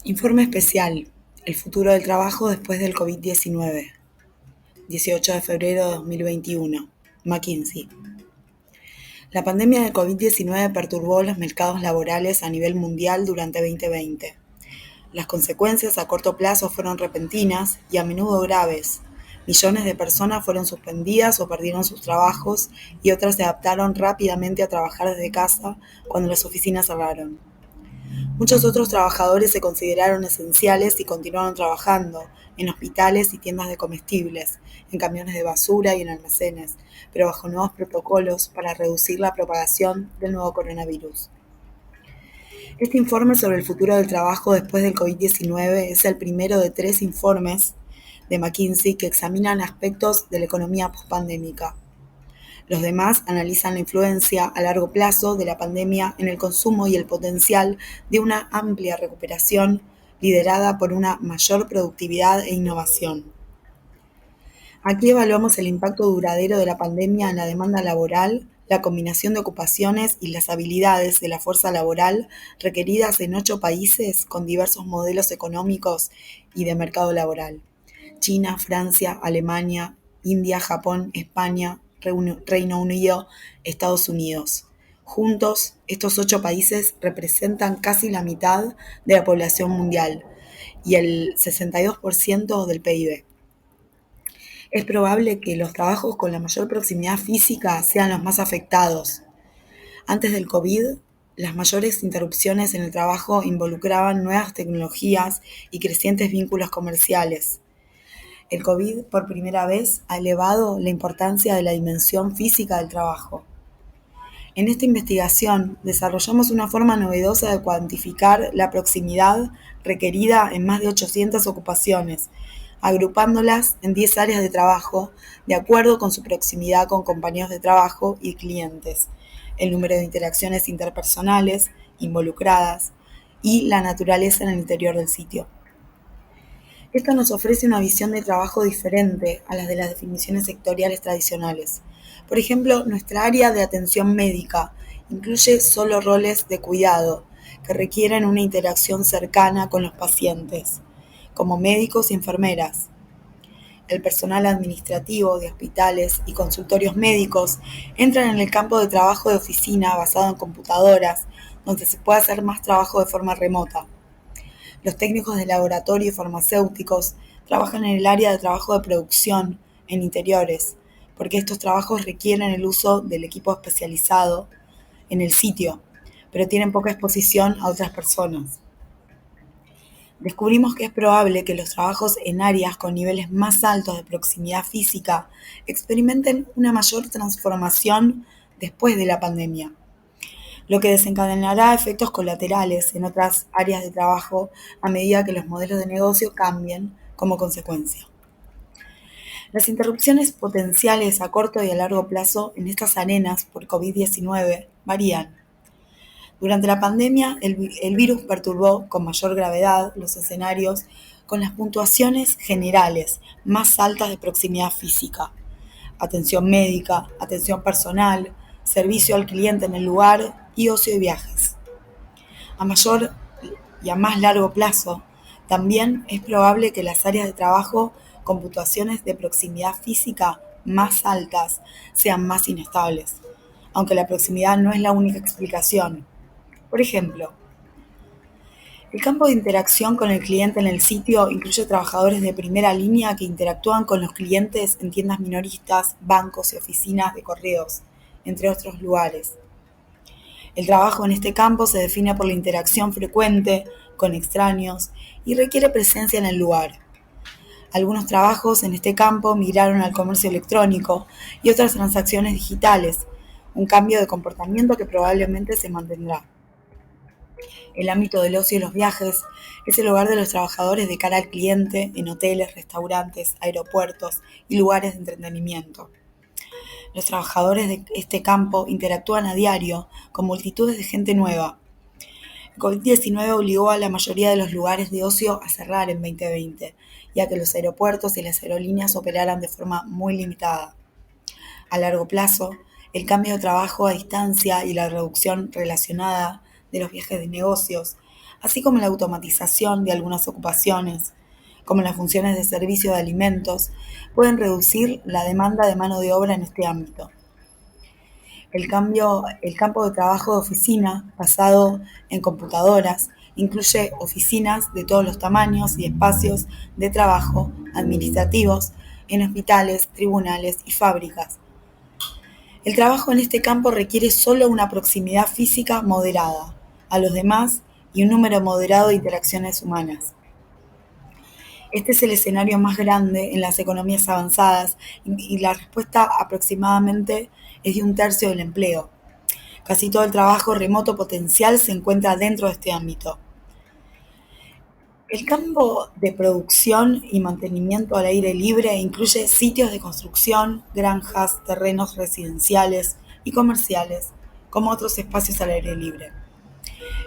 Informe especial: El futuro del trabajo después del COVID-19. 18 de febrero de 2021. McKinsey. La pandemia del COVID-19 perturbó los mercados laborales a nivel mundial durante 2020. Las consecuencias a corto plazo fueron repentinas y a menudo graves. Millones de personas fueron suspendidas o perdieron sus trabajos y otras se adaptaron rápidamente a trabajar desde casa cuando las oficinas cerraron. Muchos otros trabajadores se consideraron esenciales y continuaron trabajando en hospitales y tiendas de comestibles, en camiones de basura y en almacenes, pero bajo nuevos protocolos para reducir la propagación del nuevo coronavirus. Este informe sobre el futuro del trabajo después del COVID-19 es el primero de 3 informes de McKinsey que examinan aspectos de la economía pospandémica. Los demás analizan la influencia a largo plazo de la pandemia en el consumo y el potencial de una amplia recuperación liderada por una mayor productividad e innovación. Aquí evaluamos el impacto duradero de la pandemia en la demanda laboral, la combinación de ocupaciones y las habilidades de la fuerza laboral requeridas en 8 países con diversos modelos económicos y de mercado laboral: China, Francia, Alemania, India, Japón, España, Reino Unido, Estados Unidos. Juntos, estos 8 países representan casi la mitad de la población mundial y el 62% del PIB. Es probable que los trabajos con la mayor proximidad física sean los más afectados. Antes del COVID, las mayores interrupciones en el trabajo involucraban nuevas tecnologías y crecientes vínculos comerciales. El COVID por primera vez ha elevado la importancia de la dimensión física del trabajo. En esta investigación desarrollamos una forma novedosa de cuantificar la proximidad requerida en más de 800 ocupaciones, agrupándolas en 10 áreas de trabajo de acuerdo con su proximidad con compañeros de trabajo y clientes, el número de interacciones interpersonales involucradas y la naturaleza en el interior del sitio. Esto nos ofrece una visión de trabajo diferente a las de las definiciones sectoriales tradicionales. Por ejemplo, nuestra área de atención médica incluye solo roles de cuidado que requieren una interacción cercana con los pacientes, como médicos y enfermeras. El personal administrativo de hospitales y consultorios médicos entran en el campo de trabajo de oficina basado en computadoras, donde se puede hacer más trabajo de forma remota. Los técnicos de laboratorio y farmacéuticos trabajan en el área de trabajo de producción, en interiores, porque estos trabajos requieren el uso del equipo especializado en el sitio, pero tienen poca exposición a otras personas. Descubrimos que es probable que los trabajos en áreas con niveles más altos de proximidad física experimenten una mayor transformación después de la pandemia, lo que desencadenará efectos colaterales en otras áreas de trabajo a medida que los modelos de negocio cambien como consecuencia. Las interrupciones potenciales a corto y a largo plazo en estas arenas por COVID-19 varían. Durante la pandemia, el virus perturbó con mayor gravedad los escenarios con las puntuaciones generales más altas de proximidad física: atención médica, atención personal, servicio al cliente en el lugar y ocio y viajes. A mayor y a más largo plazo, también es probable que las áreas de trabajo con puntuaciones de proximidad física más altas sean más inestables, aunque la proximidad no es la única explicación. Por ejemplo, el campo de interacción con el cliente en el sitio incluye trabajadores de primera línea que interactúan con los clientes en tiendas minoristas, bancos y oficinas de correos, entre otros lugares. El trabajo en este campo se define por la interacción frecuente con extraños y requiere presencia en el lugar. Algunos trabajos en este campo migraron al comercio electrónico y otras transacciones digitales, un cambio de comportamiento que probablemente se mantendrá. El ámbito del ocio y los viajes es el hogar de los trabajadores de cara al cliente en hoteles, restaurantes, aeropuertos y lugares de entretenimiento. Los trabajadores de este campo interactúan a diario con multitudes de gente nueva. El COVID-19 obligó a la mayoría de los lugares de ocio a cerrar en 2020 y a que los aeropuertos y las aerolíneas operaran de forma muy limitada. A largo plazo, el cambio de trabajo a distancia y la reducción relacionada de los viajes de negocios, así como la automatización de algunas ocupaciones, como las funciones de servicio de alimentos, pueden reducir la demanda de mano de obra en este ámbito. El campo de trabajo de oficina, basado en computadoras, incluye oficinas de todos los tamaños y espacios de trabajo administrativos en hospitales, tribunales y fábricas. El trabajo en este campo requiere solo una proximidad física moderada a los demás y un número moderado de interacciones humanas. Este es el escenario más grande en las economías avanzadas y la respuesta aproximadamente es de un tercio del empleo. Casi todo el trabajo remoto potencial se encuentra dentro de este ámbito. El campo de producción y mantenimiento al aire libre incluye sitios de construcción, granjas, terrenos residenciales y comerciales, como otros espacios al aire libre.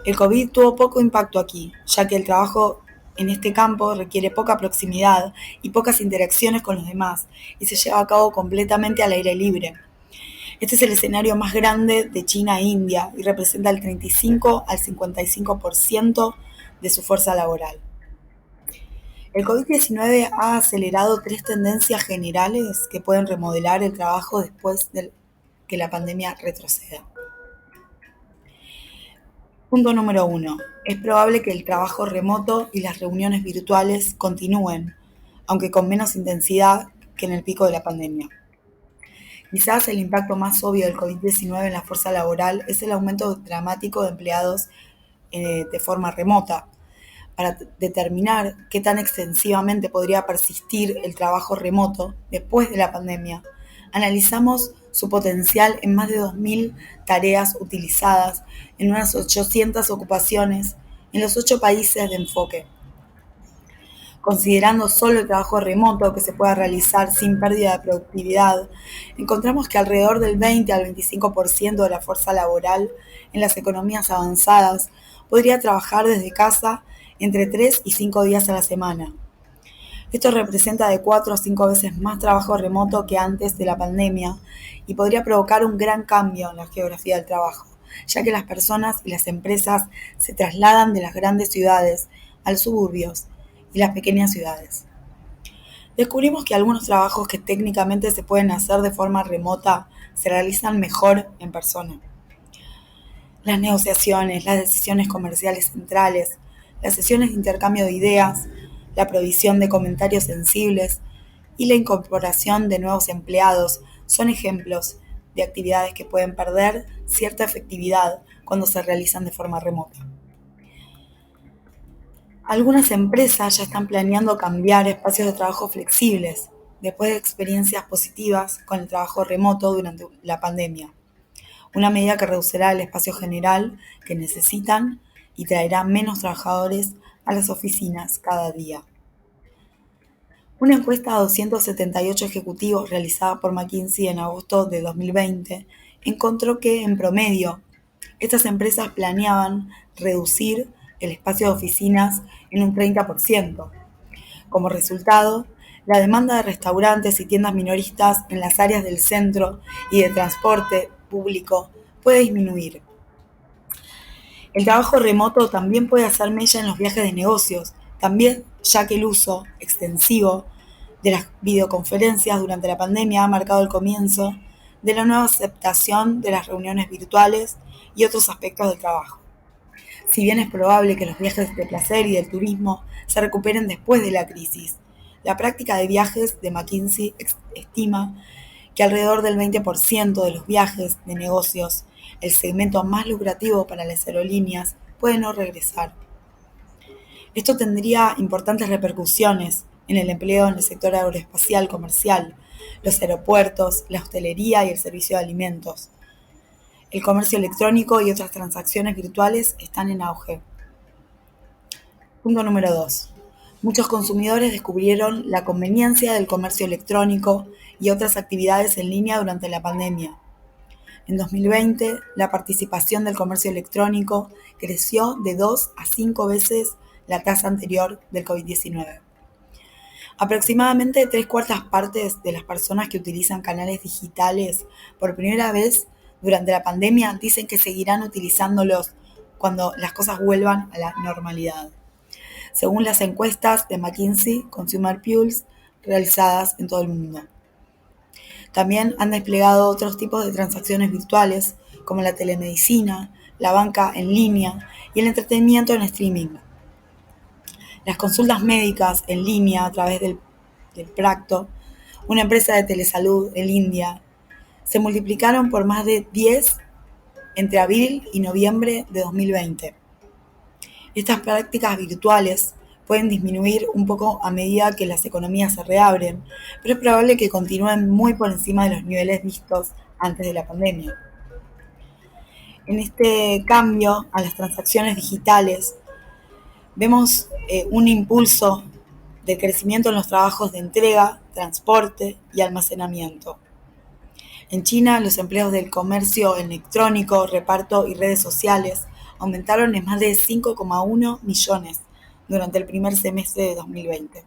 El COVID tuvo poco impacto aquí, ya que el trabajo en este campo requiere poca proximidad y pocas interacciones con los demás, y se lleva a cabo completamente al aire libre. Este es el escenario más grande de China e India y representa el 35 al 55% de su fuerza laboral. El COVID-19 ha acelerado tres tendencias generales que pueden remodelar el trabajo después de que la pandemia retroceda. Punto número 1. Es probable que el trabajo remoto y las reuniones virtuales continúen, aunque con menos intensidad que en el pico de la pandemia. Quizás el impacto más obvio del COVID-19 en la fuerza laboral es el aumento dramático de empleados de forma remota. Para determinar qué tan extensivamente podría persistir el trabajo remoto después de la pandemia, analizamos su potencial en más de 2.000 tareas utilizadas en unas 800 ocupaciones en los 8 países de enfoque. Considerando solo el trabajo remoto que se pueda realizar sin pérdida de productividad, encontramos que alrededor del 20 al 25% de la fuerza laboral en las economías avanzadas podría trabajar desde casa entre 3 y 5 días a la semana. Esto representa de 4 a 5 veces más trabajo remoto que antes de la pandemia y podría provocar un gran cambio en la geografía del trabajo, ya que las personas y las empresas se trasladan de las grandes ciudades a los suburbios y las pequeñas ciudades. Descubrimos que algunos trabajos que técnicamente se pueden hacer de forma remota se realizan mejor en persona. Las negociaciones, las decisiones comerciales centrales, las sesiones de intercambio de ideas, la provisión de comentarios sensibles y la incorporación de nuevos empleados son ejemplos de actividades que pueden perder cierta efectividad cuando se realizan de forma remota. Algunas empresas ya están planeando cambiar espacios de trabajo flexibles después de experiencias positivas con el trabajo remoto durante la pandemia. Una medida que reducirá el espacio general que necesitan y traerá menos trabajadores a las oficinas cada día. Una encuesta a 278 ejecutivos realizada por McKinsey en agosto de 2020 encontró que, en promedio, estas empresas planeaban reducir el espacio de oficinas en un 30%. Como resultado, la demanda de restaurantes y tiendas minoristas en las áreas del centro y de transporte público puede disminuir. El trabajo remoto también puede hacer mella en los viajes de negocios, también ya que el uso extensivo de las videoconferencias durante la pandemia ha marcado el comienzo de la nueva aceptación de las reuniones virtuales y otros aspectos del trabajo. Si bien es probable que los viajes de placer y del turismo se recuperen después de la crisis, la práctica de viajes de McKinsey estima que alrededor del 20% de los viajes de negocios, el segmento más lucrativo para las aerolíneas, puede no regresar. Esto tendría importantes repercusiones en el empleo en el sector aeroespacial comercial, los aeropuertos, la hostelería y el servicio de alimentos. El comercio electrónico y otras transacciones virtuales están en auge. Punto número 2. Muchos consumidores descubrieron la conveniencia del comercio electrónico y otras actividades en línea durante la pandemia. En 2020, la participación del comercio electrónico creció de 2 a 5 veces la tasa anterior del COVID-19. Aproximadamente 3/4 partes de las personas que utilizan canales digitales por primera vez durante la pandemia dicen que seguirán utilizándolos cuando las cosas vuelvan a la normalidad, según las encuestas de McKinsey Consumer Pulse realizadas en todo el mundo. También han desplegado otros tipos de transacciones virtuales, como la telemedicina, la banca en línea y el entretenimiento en streaming. Las consultas médicas en línea a través del Practo, una empresa de telesalud en India, se multiplicaron por más de 10 entre abril y noviembre de 2020. Estas prácticas virtuales pueden disminuir un poco a medida que las economías se reabren, pero es probable que continúen muy por encima de los niveles vistos antes de la pandemia. En este cambio a las transacciones digitales, vemos un impulso de crecimiento en los trabajos de entrega, transporte y almacenamiento. En China, los empleos del comercio electrónico, reparto y redes sociales aumentaron en más de 5,1 millones durante el primer semestre de 2020.